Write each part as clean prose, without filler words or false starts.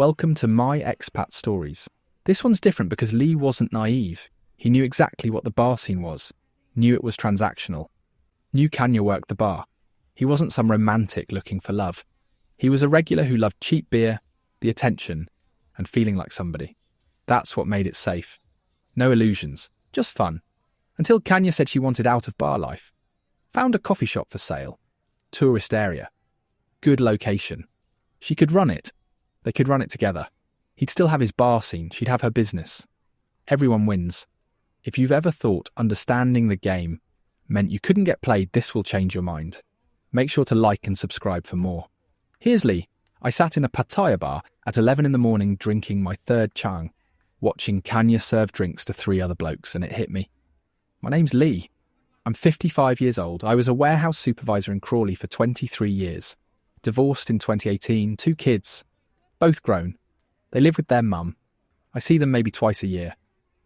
Welcome to my expat stories. This one's different because Lee wasn't naive. He knew exactly what the bar scene was, knew it was transactional, knew Kanya worked the bar. He wasn't some romantic looking for love. He was a regular who loved cheap beer, the attention, and feeling like somebody. That's what made it safe. No illusions, just fun. Until Kanya said she wanted out of bar life. Found a coffee shop for sale. Tourist area. Good location. She could run it. They could run it together. He'd still have his bar scene, she'd have her business. Everyone wins. If you've ever thought understanding the game meant you couldn't get played, this will change your mind. Make sure to like and subscribe for more. Here's Lee. I sat in a Pattaya bar at 11 in the morning drinking my third chang, watching Kanya serve drinks to 3 other blokes, and it hit me. My name's Lee. I'm 55 years old. I was a warehouse supervisor in Crawley for 23 years. Divorced in 2018, 2 kids. Both grown. They live with their mum. I see them maybe twice a year.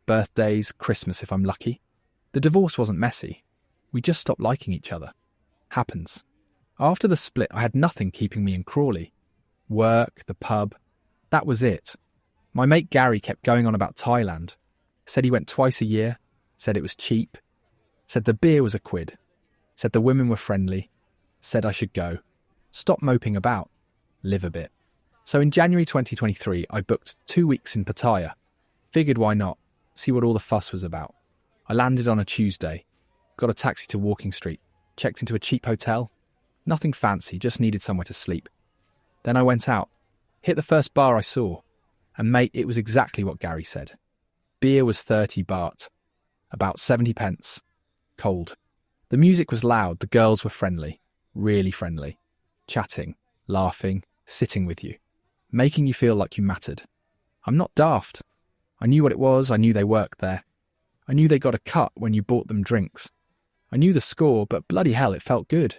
Birthdays, Christmas if I'm lucky. The divorce wasn't messy. We just stopped liking each other. Happens. After the split, I had nothing keeping me in Crawley. Work, the pub. That was it. My mate Gary kept going on about Thailand. Said he went twice a year. Said it was cheap. Said the beer was £1. Said the women were friendly. Said I should go. Stop moping about. Live a bit. So in January 2023, I booked 2 weeks in Pattaya. Figured why not, see what all the fuss was about. I landed on a Tuesday, got a taxi to Walking Street, checked into a cheap hotel. Nothing fancy, just needed somewhere to sleep. Then I went out, hit the first bar I saw, and mate, it was exactly what Gary said. Beer was 30 baht, about 70 pence, cold. The music was loud, the girls were friendly, really friendly, chatting, laughing, sitting with you. Making you feel like you mattered. I'm not daft. I knew what it was, I knew they worked there. I knew they got a cut when you bought them drinks. I knew the score, but bloody hell, it felt good.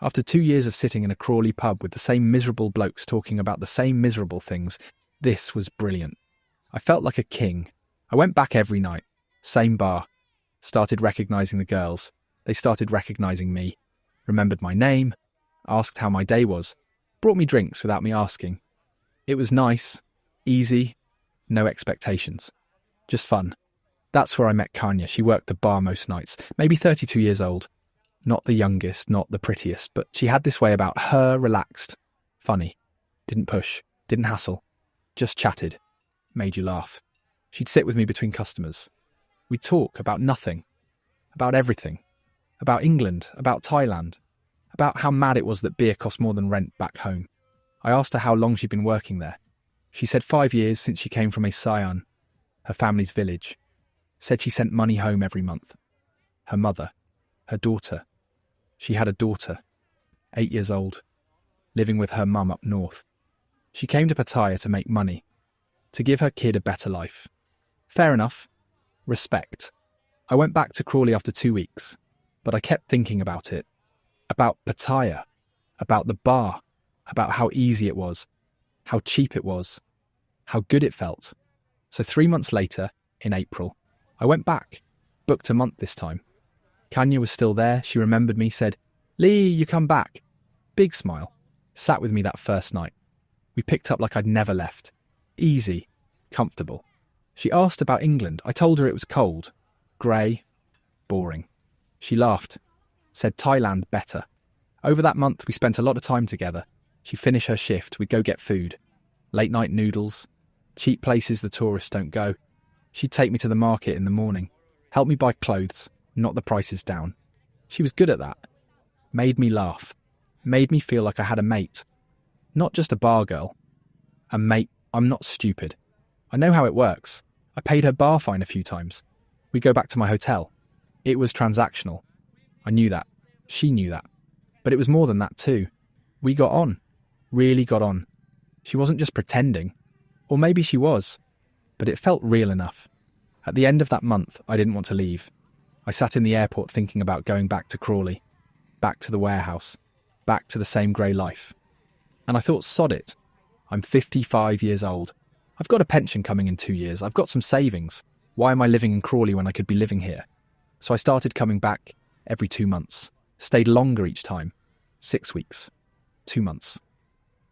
After 2 years of sitting in a Crawley pub with the same miserable blokes talking about the same miserable things, this was brilliant. I felt like a king. I went back every night. Same bar. Started recognising the girls. They started recognising me. Remembered my name. Asked how my day was. Brought me drinks without me asking. It was nice, easy, no expectations. Just fun. That's where I met Kanya. She worked the bar most nights, maybe 32 years old. Not the youngest, not the prettiest, but she had this way about her, relaxed, funny. Didn't push, didn't hassle. Just chatted. Made you laugh. She'd sit with me between customers. We'd talk about nothing. About everything. About England, about Thailand. About how mad it was that beer cost more than rent back home. I asked her how long she'd been working there. She said 5 years since she came from Sayan, her family's village. Said she sent money home every month. Her mother, her daughter. She had a daughter, 8 years old, living with her mum up north. She came to Pattaya to make money, to give her kid a better life. Fair enough. Respect. I went back to Crawley after 2 weeks, but I kept thinking about it. About Pattaya, about the bar, about how easy it was, how cheap it was, how good it felt. So 3 months later, in April, I went back, booked a month this time. Kanya was still there, she remembered me, said, "Lee, you come back." Big smile. Sat with me that first night. We picked up like I'd never left. Easy, comfortable. She asked about England. I told her it was cold, grey, boring. She laughed, said Thailand better. Over that month, we spent a lot of time together. She'd finish her shift, we'd go get food. Late night noodles, cheap places the tourists don't go. She'd take me to the market in the morning, help me buy clothes, knock the prices down. She was good at that. Made me laugh. Made me feel like I had a mate. Not just a bar girl. A mate, I'm not stupid. I know how it works. I paid her bar fine a few times. We'd go back to my hotel. It was transactional. I knew that. She knew that. But it was more than that too. We got on. Really got on. She wasn't just pretending. Or maybe she was. But it felt real enough. At the end of that month, I didn't want to leave. I sat in the airport thinking about going back to Crawley. Back to the warehouse. Back to the same grey life. And I thought, sod it. I'm 55 years old. I've got a pension coming in 2 years. I've got some savings. Why am I living in Crawley when I could be living here? So I started coming back every 2 months. Stayed longer each time. 6 weeks. 2 months.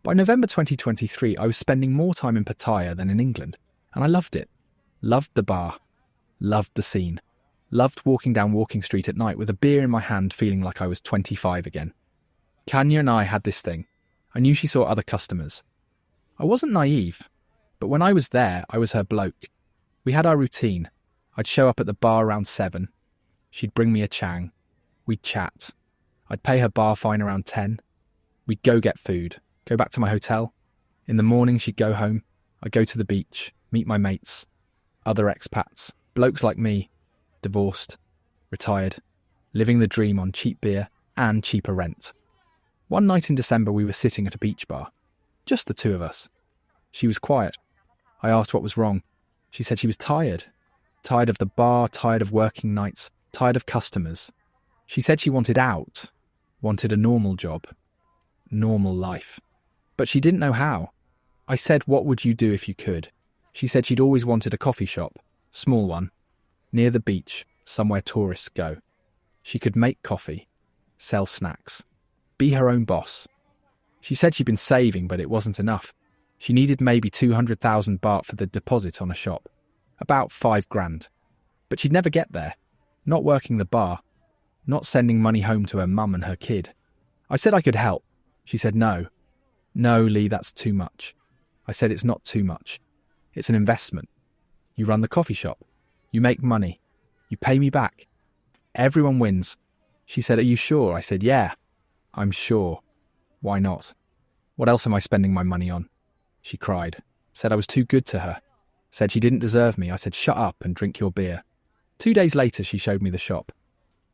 By November 2023, I was spending more time in Pattaya than in England, and I loved it. Loved the bar. Loved the scene. Loved walking down Walking Street at night with a beer in my hand, feeling like I was 25 again. Kanya and I had this thing. I knew she saw other customers. I wasn't naive, but when I was there, I was her bloke. We had our routine. I'd show up at the bar around 7. She'd bring me a chang. We'd chat. I'd pay her bar fine around 10. We'd go get food, go back to my hotel. In the morning, she'd go home. I'd go to the beach, meet my mates, other expats, blokes like me, divorced, retired, living the dream on cheap beer and cheaper rent. One night in December, we were sitting at a beach bar, just the two of us. She was quiet. I asked what was wrong. She said she was tired. Tired of the bar, tired of working nights, tired of customers. She said she wanted out, wanted a normal job, normal life. But she didn't know how. I said, what would you do if you could? She said she'd always wanted a coffee shop, small one, near the beach, somewhere tourists go. She could make coffee, sell snacks, be her own boss. She said she'd been saving, but it wasn't enough. She needed maybe 200,000 baht for the deposit on a shop, about 5 grand. But she'd never get there, not working the bar, not sending money home to her mum and her kid. I said I could help. She said no. No, Lee, that's too much. I said it's not too much. It's an investment. You run the coffee shop. You make money. You pay me back. Everyone wins. She said, are you sure? I said, yeah, I'm sure. Why not? What else am I spending my money on? She cried. Said I was too good to her. Said she didn't deserve me. I said, shut up and drink your beer. 2 days later, she showed me the shop.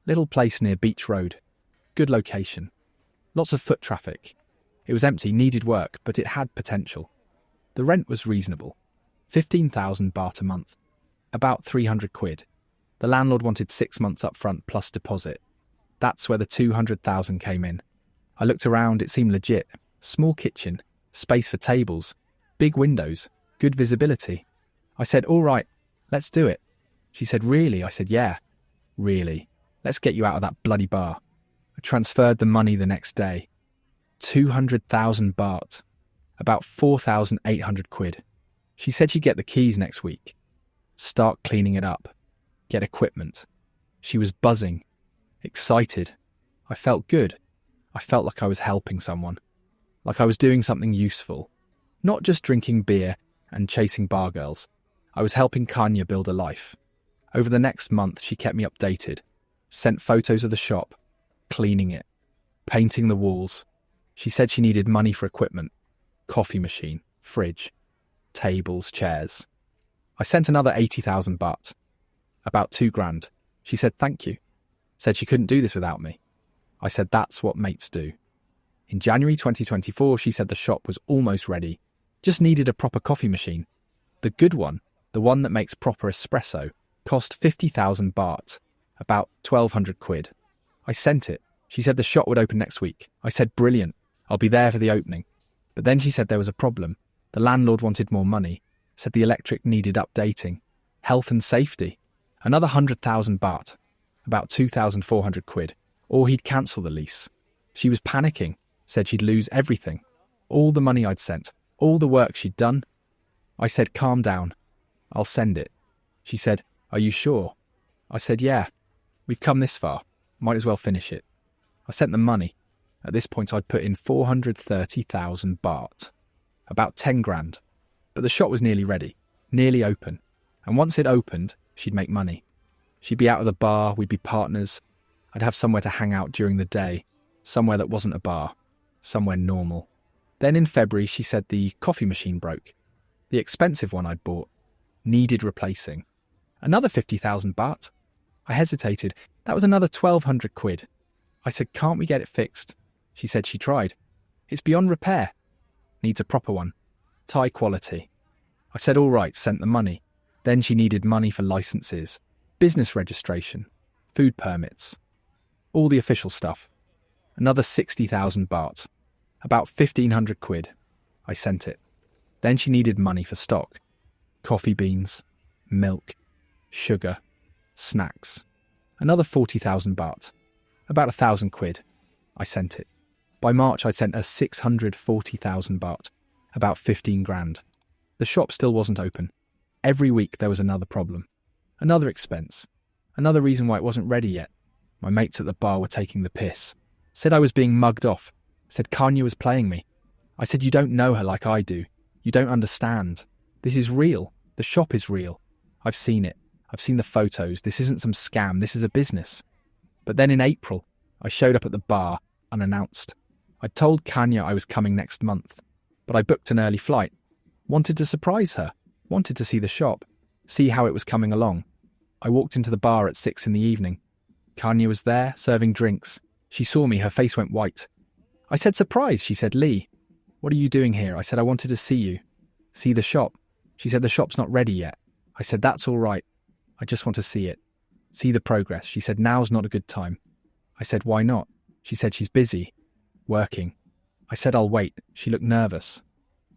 Little place near Beach Road. Good location. Lots of foot traffic. It was empty, needed work, but it had potential. The rent was reasonable. 15,000 baht a month. About 300 quid. The landlord wanted 6 months up front plus deposit. That's where the 200,000 came in. I looked around, it seemed legit. Small kitchen, space for tables, big windows, good visibility. I said, all right, let's do it. She said, really? I said, yeah, really. Let's get you out of that bloody bar. I transferred the money the next day. 200,000 baht. About 4,800 quid. She said she'd get the keys next week. Start cleaning it up. Get equipment. She was buzzing. Excited. I felt good. I felt like I was helping someone. Like I was doing something useful. Not just drinking beer and chasing bar girls. I was helping Kanya build a life. Over the next month, she kept me updated. Sent photos of the shop. Cleaning it. Painting the walls. She said she needed money for equipment. Coffee machine. Fridge. Tables, chairs. I sent another 80,000 baht. About 2 grand. She said thank you. Said she couldn't do this without me. I said that's what mates do. In January 2024, she said the shop was almost ready. Just needed a proper coffee machine. The good one, the one that makes proper espresso, cost 50,000 baht. About 1,200 quid. I sent it. She said the shop would open next week. I said brilliant. I'll be there for the opening. But then she said there was a problem. The landlord wanted more money. Said the electric needed updating. Health and safety. Another 100,000 baht. About 2,400 quid. Or he'd cancel the lease. She was panicking. Said she'd lose everything. All the money I'd sent. All the work she'd done. I said, calm down. I'll send it. She said, are you sure? I said, yeah. We've come this far. Might as well finish it. I sent the money. At this point, I'd put in 430,000 baht. About 10 grand. But the shop was nearly ready. Nearly open. And once it opened, she'd make money. She'd be out of the bar, we'd be partners. I'd have somewhere to hang out during the day. Somewhere that wasn't a bar. Somewhere normal. Then in February, she said the coffee machine broke. The expensive one I'd bought. Needed replacing. Another 50,000 baht. I hesitated. That was another 1,200 quid. I said, can't we get it fixed? She said she tried. It's beyond repair. Needs a proper one. Thai quality. I said, all right, sent the money. Then she needed money for licenses, business registration, food permits. All the official stuff. Another 60,000 baht. About 1,500 quid. I sent it. Then she needed money for stock. Coffee beans, milk, sugar, snacks. Another 40,000 baht. About 1,000 quid. I sent it. By March, I'd sent her 640,000 baht, about 15 grand. The shop still wasn't open. Every week there was another problem. Another expense. Another reason why it wasn't ready yet. My mates at the bar were taking the piss. Said I was being mugged off. Said Kanya was playing me. I said, you don't know her like I do. You don't understand. This is real. The shop is real. I've seen it. I've seen the photos. This isn't some scam. This is a business. But then in April, I showed up at the bar, unannounced. I told Kanya I was coming next month, but I booked an early flight. Wanted to surprise her. Wanted to see the shop. See how it was coming along. I walked into the bar at 6 in the evening. Kanya was there, serving drinks. She saw me. Her face went white. I said, surprise. She said, Lee, what are you doing here? I said, I wanted to see you. See the shop. She said, the shop's not ready yet. I said, that's all right. I just want to see it. See the progress. She said, now's not a good time. I said, why not? She said, she's busy. Working. I said, I'll wait. She looked nervous.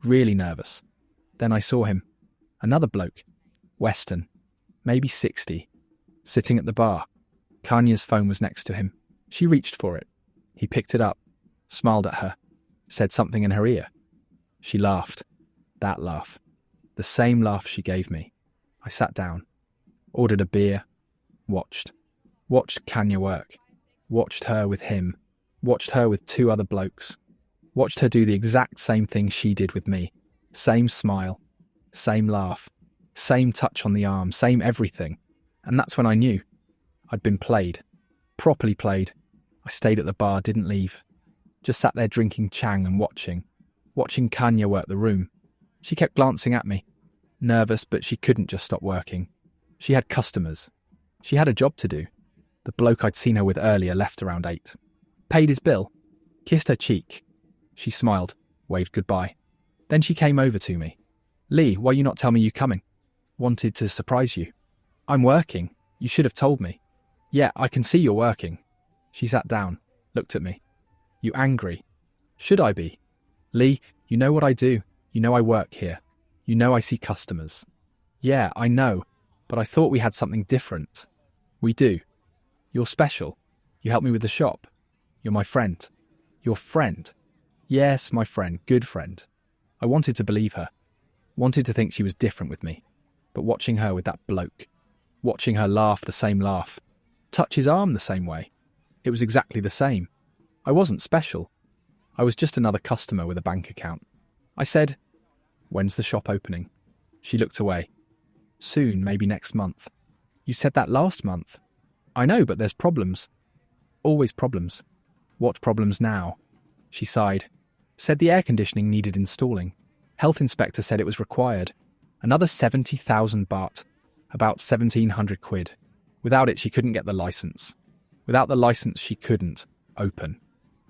Really nervous. Then I saw him. Another bloke. Western. Maybe 60. Sitting at the bar. Kanya's phone was next to him. She reached for it. He picked it up. Smiled at her. Said something in her ear. She laughed. That laugh. The same laugh she gave me. I sat down. Ordered a beer. Watched. Watched Kanya work. Watched her with him. Watched her with 2 other blokes. Watched her do the exact same thing she did with me. Same smile. Same laugh. Same touch on the arm. Same everything. And that's when I knew. I'd been played. Properly played. I stayed at the bar, didn't leave. Just sat there drinking chang and watching. Watching Kanya work the room. She kept glancing at me. Nervous, but she couldn't just stop working. She had customers. She had a job to do. The bloke I'd seen her with earlier left around 8. Paid his bill. Kissed her cheek. She smiled, waved goodbye. Then she came over to me. Lee, why you not tell me you coming? Wanted to surprise you. I'm working. You should have told me. Yeah, I can see you're working. She sat down, looked at me. You angry? Should I be? Lee, you know what I do. You know I work here. You know I see customers. Yeah, I know, but I thought we had something different. We do. You're special. You help me with the shop. You're my friend. Your friend? Yes, my friend, good friend. I wanted to believe her. Wanted to think she was different with me. But watching her with that bloke, watching her laugh the same laugh, touch his arm the same way, it was exactly the same. I wasn't special. I was just another customer with a bank account. I said, when's the shop opening? She looked away. Soon, maybe next month. You said that last month. I know, but there's problems. Always problems. What problems now? She sighed. Said the air conditioning needed installing. Health inspector said it was required. Another 70,000 baht. About 1,700 quid. Without it, she couldn't get the license. Without the license, she couldn't open.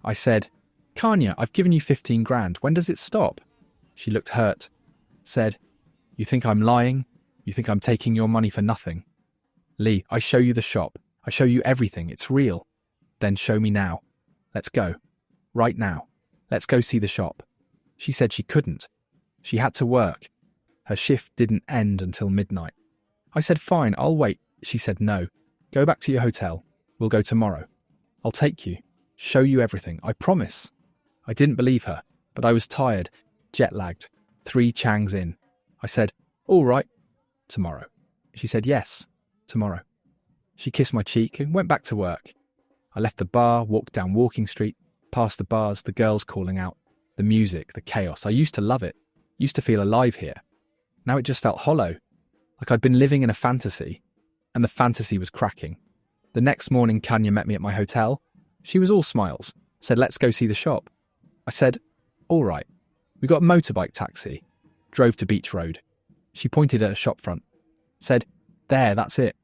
I said, Kanya, I've given you 15 grand. When does it stop? She looked hurt. Said, you think I'm lying? You think I'm taking your money for nothing? Lee, I show you the shop. I show you everything. It's real. Then show me now. Let's go. Right now. Let's go see the shop. She said she couldn't. She had to work. Her shift didn't end until midnight. I said, fine, I'll wait. She said, no. Go back to your hotel. We'll go tomorrow. I'll take you. Show you everything. I promise. I didn't believe her, but I was tired, jet-lagged, 3 changs in. I said, all right. Tomorrow. She said, yes. Tomorrow. She kissed my cheek and went back to work. I left the bar, walked down Walking Street, past the bars, the girls calling out, the music, the chaos. I used to love it. Used to feel alive here. Now it just felt hollow, like I'd been living in a fantasy, and the fantasy was cracking. The next morning, Kanya met me at my hotel. She was all smiles, said, let's go see the shop. I said, all right. We got a motorbike taxi, drove to Beach Road. She pointed at a shop front, said, there, that's it.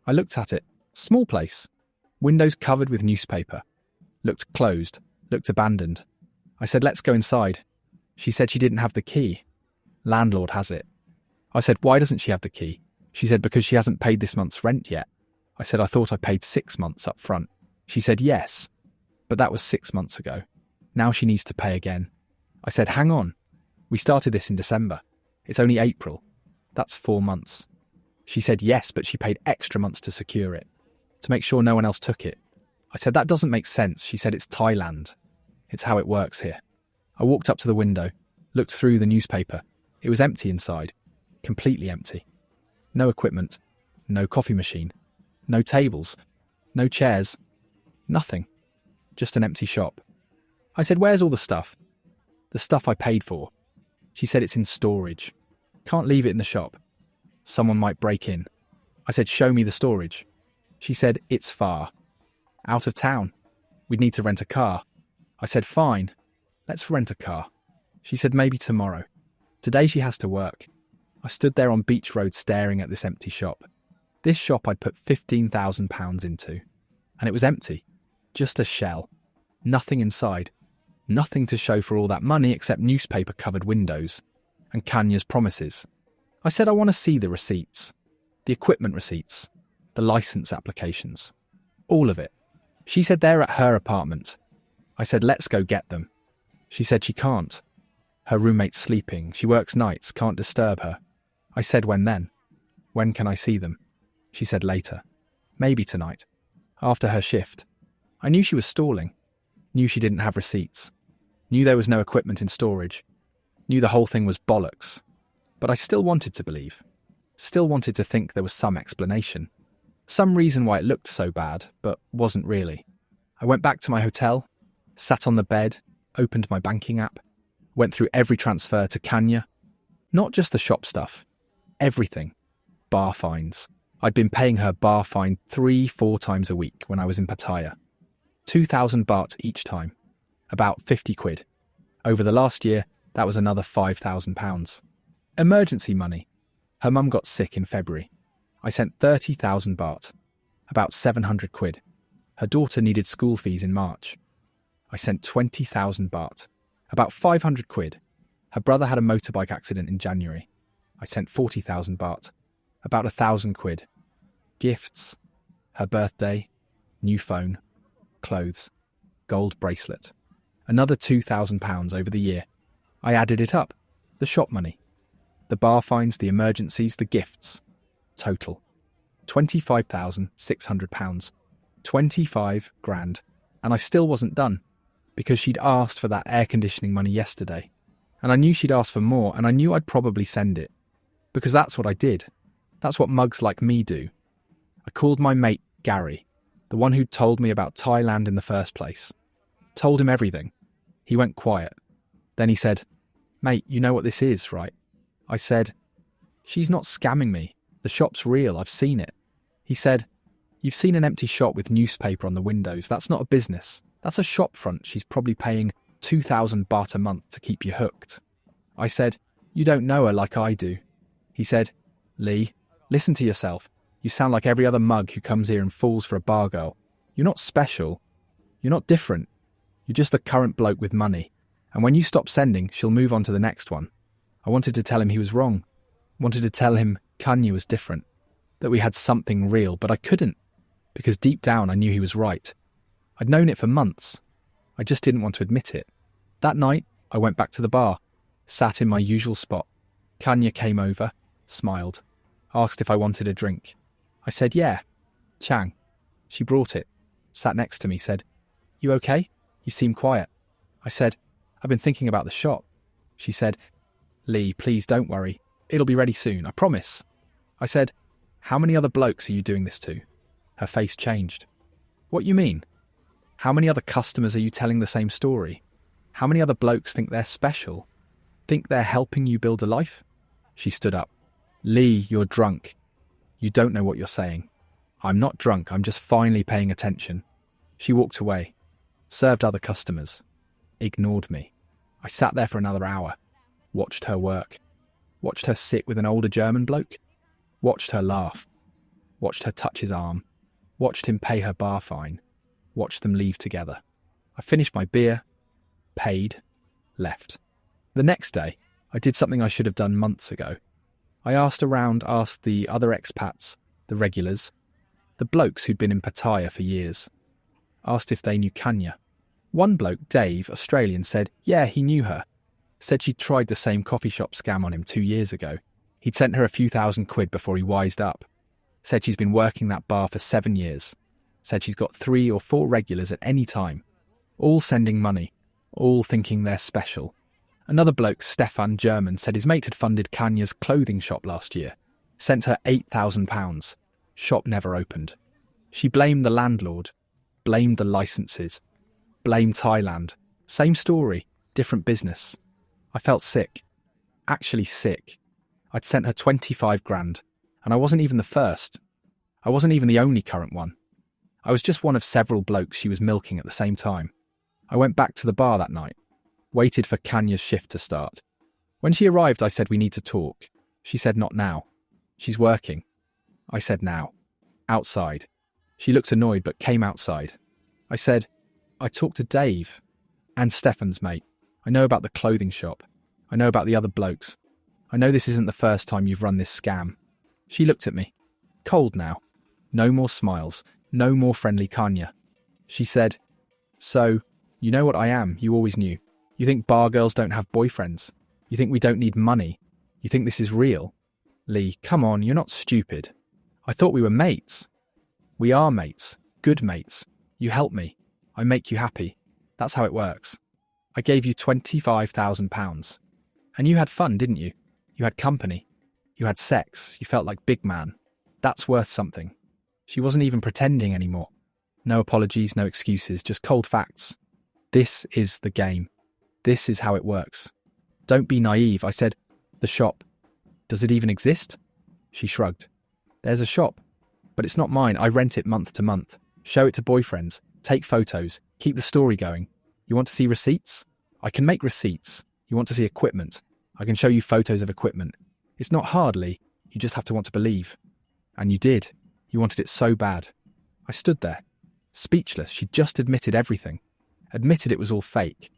I looked at it. Small place. Windows covered with newspaper. Looked closed, looked abandoned. I said, let's go inside. She said she didn't have the key. Landlord has it. I said, why doesn't she have the key? She said, because she hasn't paid this month's rent yet. I said, I thought I paid 6 months up front. She said, yes, but that was 6 months ago. Now she needs to pay again. I said, hang on. We started this in December. It's only April. That's 4 months. She said, yes, but she paid extra months to secure it, to make sure no one else took it. I said, that doesn't make sense. She said, it's Thailand. It's how it works here. I walked up to the window, looked through the newspaper. It was empty inside, completely empty. No equipment, no coffee machine, no tables, no chairs, nothing. Just an empty shop. I said, "Where's all the stuff?" "The stuff I paid for." She said, "It's in storage. Can't leave it in the shop. Someone might break in." I said, "Show me the storage." She said, "It's far. Out of town. We'd need to rent a car." I said, "Fine. Let's rent a car." She said, "Maybe tomorrow." Today she has to work. I stood there on Beach Road staring at this empty shop. This shop I'd put £15,000 into. And it was empty. Just a shell. Nothing inside. Nothing to show for all that money except newspaper-covered windows. And Kanya's promises. I said I want to see the receipts. The equipment receipts. The license applications. All of it. She said they're at her apartment. I said, "Let's go get them." She said she can't. Her roommate's sleeping. She works nights. Can't disturb her. I said, "When then? When can I see them?" She said, "Later. Maybe tonight. After her shift." I knew she was stalling. Knew she didn't have receipts. Knew there was no equipment in storage. Knew the whole thing was bollocks. But I still wanted to believe. Still wanted to think there was some explanation. Some reason why it looked so bad, but wasn't really. I went back to my hotel, sat on the bed, opened my banking app, went through every transfer to Kanya. Not just the shop stuff. Everything. Bar fines. I'd been paying her bar fine 3-4 times a week when I was in Pattaya. 2,000 baht each time. About 50 quid. Over the last year, that was another £5,000. Emergency money. Her mum got sick in February. I sent 30,000 baht. About 700 quid. Her daughter needed school fees in March. I sent 20,000 baht. About 500 quid. Her brother had a motorbike accident in January. I sent 40,000 baht. About 1,000 quid. Gifts. Her birthday. New phone. Clothes. Gold bracelet. Another £2,000 over the year. I added it up. The shop money. The bar fines, the emergencies, the gifts. Total. £25,600. 25 grand. And I still wasn't done. Because she'd asked for that air conditioning money yesterday. And I knew she'd ask for more, and I knew I'd probably send it. Because that's what I did. That's what mugs like me do. I called my mate, Gary, the one who'd told me about Thailand in the first place. Told him everything. He went quiet. Then he said, "Mate, you know what this is, right?" I said, "She's not scamming me. The shop's real, I've seen it." He said, "You've seen an empty shop with newspaper on the windows. That's not a business. That's a shop front. She's probably paying 2,000 baht a month to keep you hooked." I said, "You don't know her like I do." He said, "Lee, listen to yourself. You sound like every other mug who comes here and falls for a bar girl. You're not special. You're not different. You're just a current bloke with money. And when you stop sending, she'll move on to the next one." I wanted to tell him he was wrong. Wanted to tell him Kanya was different. That we had something real, but I couldn't. Because deep down I knew he was right. I'd known it for months. I just didn't want to admit it. That night, I went back to the bar. Sat in my usual spot. Kanya came over, smiled. Asked if I wanted a drink. I said, "Yeah." Chang. She brought it. Sat next to me, said, "You okay? You seem quiet." I said, "I've been thinking about the shop." She said, "Lee, please don't worry. It'll be ready soon, I promise." I said, "How many other blokes are you doing this to?" Her face changed. "What you mean? How many other customers are you telling the same story? How many other blokes think they're special? Think they're helping you build a life?" She stood up. "Lee, you're drunk. You don't know what you're saying." "I'm not drunk, I'm just finally paying attention." She walked away. Served other customers. Ignored me. I sat there for another hour. Watched her work. Watched her sit with an older German bloke. Watched her laugh. Watched her touch his arm. Watched him pay her bar fine. Watched them leave together. I finished my beer. Paid. Left. The next day, I did something I should have done months ago. I asked the other expats, the regulars, the blokes who'd been in Pattaya for years. Asked if they knew Kanya. One bloke, Dave, Australian, said, yeah, he knew her. Said she'd tried the same coffee shop scam on him 2 years ago. He'd sent her a few thousand quid before he wised up. Said she's been working that bar for 7 years. Said she's got 3 or 4 regulars at any time. All sending money. all thinking they're special. Another bloke, Stefan, German, said his mate had funded Kanya's clothing shop last year. Sent her £8,000. Shop never opened. She blamed the landlord, blamed the licenses, blamed Thailand. Same story, different business. I felt sick. Actually sick. I'd sent her 25 grand, and I wasn't even the first. I wasn't even the only current one. I was just one of several blokes she was milking at the same time. I went back to the bar that night, waited for Kanya's shift to start. When she arrived, I said, "We need to talk." She said, "Not now." "She's working." I said, "Now." "Outside." She looked annoyed but came outside. I said, "I talked to Dave and Stefan's mate. I know about the clothing shop. I know about the other blokes. I know this isn't the first time you've run this scam." She looked at me. Cold now. No more smiles. No more friendly Kanya. She said, "So, you know what I am, you always knew. You think bar girls don't have boyfriends. You think we don't need money. You think this is real. Lee, come on, you're not stupid. I thought we were mates." "We are mates. Good mates. You help me. I make you happy. That's how it works. I gave you £25,000. And you had fun, didn't you? You had company. You had sex. You felt like big man. That's worth something." She wasn't even pretending anymore. No apologies, no excuses, just cold facts. This is the game. This is how it works. Don't be naive. I said, "The shop. Does it even exist?" She shrugged. "There's a shop. But it's not mine. I rent it month to month. Show it to boyfriends. Take photos. Keep the story going. You want to see receipts? I can make receipts. You want to see equipment? I can show you photos of equipment. It's not hard, Lee. You just have to want to believe." And you did. You wanted it so bad. I stood there, speechless. She just admitted everything. Admitted it was all fake.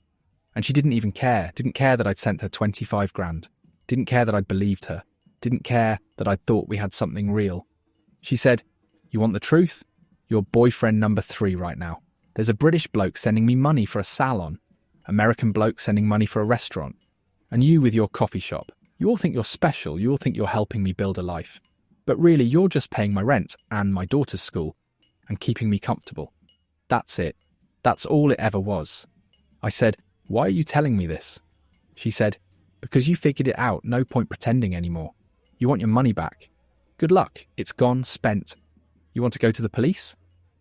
And she didn't even care. Didn't care that I'd sent her 25 grand. Didn't care that I'd believed her. Didn't care that I'd thought we had something real. She said, "You want the truth? You're boyfriend number 3 right now. There's a British bloke sending me money for a salon. American bloke sending money for a restaurant. And you with your coffee shop. You all think you're special. You all think you're helping me build a life. But really, you're just paying my rent and my daughter's school and keeping me comfortable. That's it. That's all it ever was." I said, "Why are you telling me this?" She said, "Because you figured it out. No point pretending anymore. You want your money back. Good luck. It's gone, spent. You want to go to the police?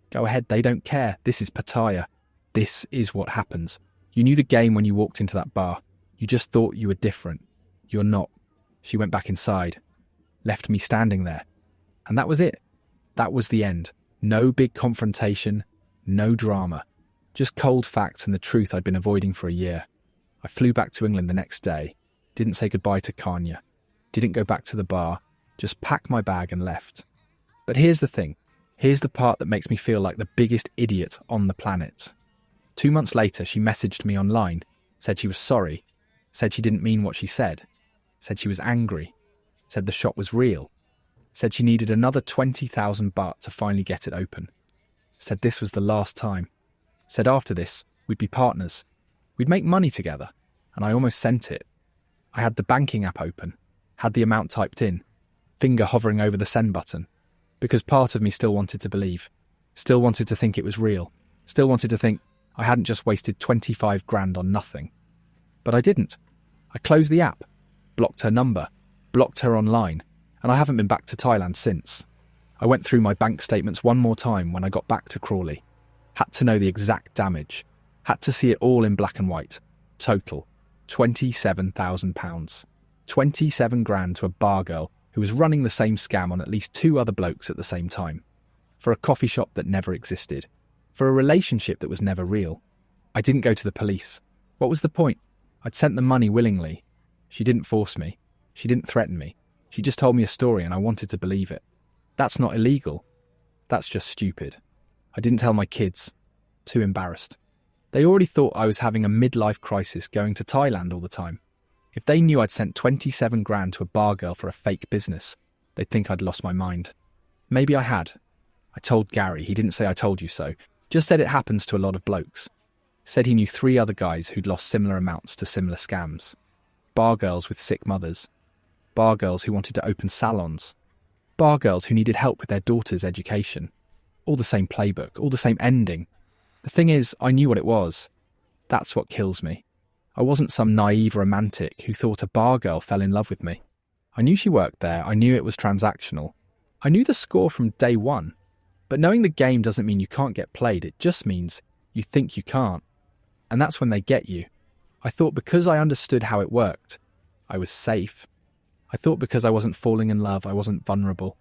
Go ahead, they don't care. This is Pattaya. This is what happens. You knew the game when you walked into that bar. You just thought you were different. You're not." She went back inside. Left me standing there. And that was it. That was the end. No big confrontation, no drama. Just cold facts and the truth I'd been avoiding for a year. I flew back to England the next day. Didn't say goodbye to Kanya. Didn't go back to the bar. Just packed my bag and left. But here's the thing. Here's the part that makes me feel like the biggest idiot on the planet. 2 months later, she messaged me online. Said she was sorry. Said she didn't mean what she said. Said she was angry. Said the shop was real. Said she needed another 20,000 baht to finally get it open. Said this was the last time. Said after this, we'd be partners. We'd make money together. And I almost sent it. I had the banking app open. Had the amount typed in. Finger hovering over the send button. Because part of me still wanted to believe. Still wanted to think it was real. Still wanted to think I hadn't just wasted 25 grand on nothing. But I didn't. I closed the app. Blocked her number. Blocked her online, and I haven't been back to Thailand since. I went through my bank statements one more time when I got back to Crawley. Had to know the exact damage. Had to see it all in black and white. Total, £27,000. 27 grand to a bar girl who was running the same scam on at least 2 other blokes at the same time. For a coffee shop that never existed. For a relationship that was never real. I didn't go to the police. What was the point? I'd sent the money willingly. She didn't force me. She didn't threaten me. She just told me a story and I wanted to believe it. That's not illegal. That's just stupid. I didn't tell my kids. Too embarrassed. They already thought I was having a midlife crisis going to Thailand all the time. If they knew I'd sent 27 grand to a bar girl for a fake business, they'd think I'd lost my mind. Maybe I had. I told Gary. He didn't say I told you so. Just said it happens to a lot of blokes. Said he knew 3 other guys who'd lost similar amounts to similar scams. Bar girls with sick mothers. Bar girls who wanted to open salons. Bar girls who needed help with their daughter's education. All the same playbook, all the same ending. The thing is, I knew what it was. That's what kills me. I wasn't some naive romantic who thought a bar girl fell in love with me. I knew she worked there. I knew it was transactional. I knew the score from day one. But knowing the game doesn't mean you can't get played. It just means you think you can't. And that's when they get you. I thought because I understood how it worked, I was safe. I thought because I wasn't falling in love, I wasn't vulnerable.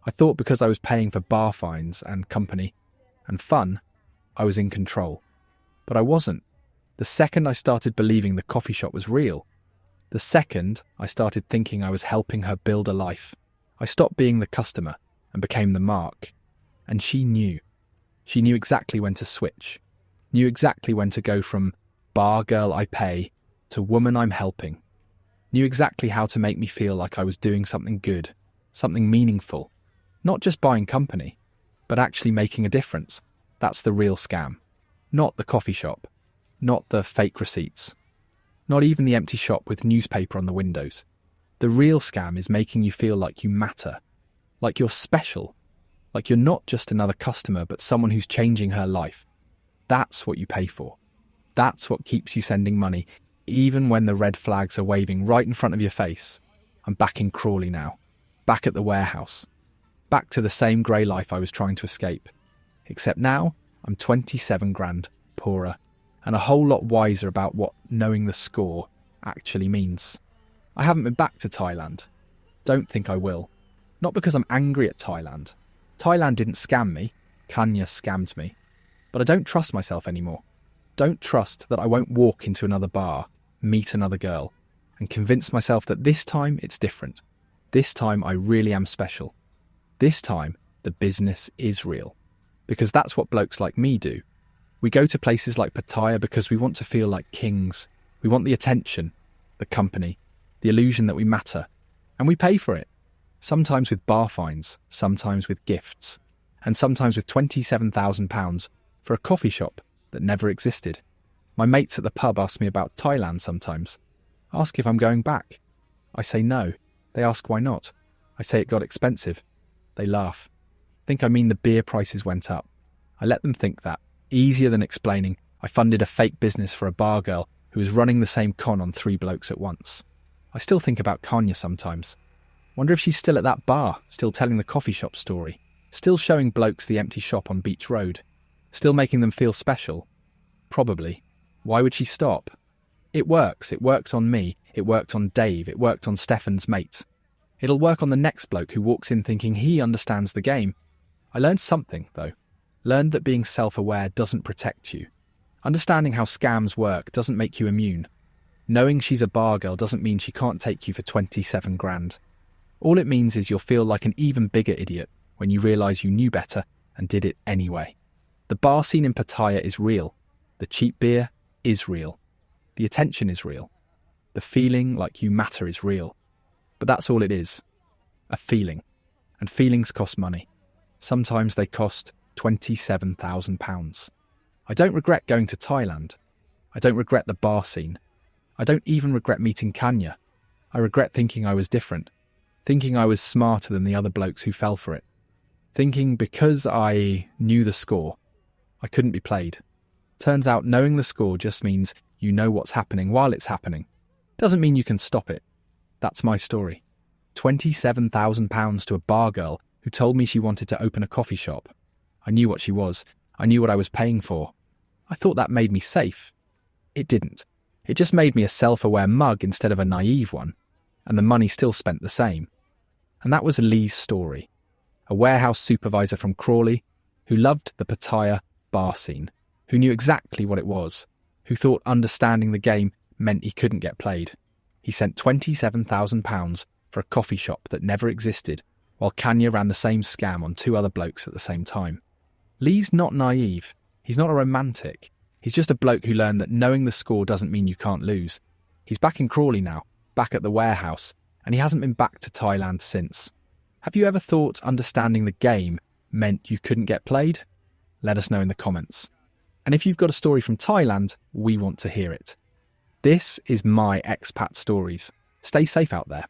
I thought because I was paying for bar fines and company and fun, I was in control. But I wasn't. The second I started believing the coffee shop was real, the second I started thinking I was helping her build a life, I stopped being the customer and became the mark. And she knew. She knew exactly when to switch, knew exactly when to go from bar girl I pay to woman I'm helping, knew exactly how to make me feel like I was doing something good, something meaningful, not just buying company, but actually making a difference. That's the real scam. Not the coffee shop, not the fake receipts, not even the empty shop with newspaper on the windows. The real scam is making you feel like you matter, like you're special, like you're not just another customer but someone who's changing her life. That's what you pay for. That's what keeps you sending money, even when the red flags are waving right in front of your face. I'm back in Crawley now, back at the warehouse, back to the same grey life I was trying to escape. Except now, I'm 27 grand poorer and a whole lot wiser about what knowing the score actually means. I haven't been back to Thailand. Don't think I will. Not because I'm angry at Thailand. Thailand didn't scam me. Kanya scammed me. But I don't trust myself anymore. Don't trust that I won't walk into another bar, meet another girl, and convince myself that this time it's different. This time I really am special. This time the business is real. Because that's what blokes like me do. We go to places like Pattaya because we want to feel like kings. We want the attention, the company, the illusion that we matter. And we pay for it. Sometimes with bar fines, sometimes with gifts, and sometimes with £27,000 for a coffee shop that never existed. My mates at the pub ask me about Thailand sometimes. Ask if I'm going back. I say no. They ask why not. I say it got expensive. They laugh. Think I mean the beer prices went up. I let them think that. Easier than explaining I funded a fake business for a bar girl who was running the same con on 3 blokes at once. I still think about Kanya sometimes. Wonder if she's still at that bar, still telling the coffee shop story, still showing blokes the empty shop on Beach Road, still making them feel special. Probably. Why would she stop? It works. It works on me. It worked on Dave. It worked on Stefan's mate. It'll work on the next bloke who walks in thinking he understands the game. I learned something, though. Learned that being self-aware doesn't protect you. Understanding how scams work doesn't make you immune. Knowing she's a bar girl doesn't mean she can't take you for 27 grand. All it means is you'll feel like an even bigger idiot when you realise you knew better and did it anyway. The bar scene in Pattaya is real. The cheap beer is real. The attention is real. The feeling like you matter is real. But that's all it is. A feeling. And feelings cost money. Sometimes they cost £27,000. I don't regret going to Thailand. I don't regret the bar scene. I don't even regret meeting Kanya. I regret thinking I was different. Thinking I was smarter than the other blokes who fell for it. Thinking because I knew the score, I couldn't be played. Turns out knowing the score just means you know what's happening while it's happening. Doesn't mean you can stop it. That's my story. £27,000 to a bar girl who told me she wanted to open a coffee shop. I knew what she was. I knew what I was paying for. I thought that made me safe. It didn't. It just made me a self-aware mug instead of a naive one. And the money still spent the same. And that was Lee's story. A warehouse supervisor from Crawley who loved the Pattaya bar scene, who knew exactly what it was, who thought understanding the game meant he couldn't get played. He sent £27,000 for a coffee shop that never existed, while Kanya ran the same scam on 2 other blokes at the same time. Lee's not naive. He's not a romantic. He's just a bloke who learned that knowing the score doesn't mean you can't lose. He's back in Crawley now, back at the warehouse, and he hasn't been back to Thailand since. Have you ever thought understanding the game meant you couldn't get played? Let us know in the comments. And if you've got a story from Thailand, we want to hear it. This is my expat stories. Stay safe out there.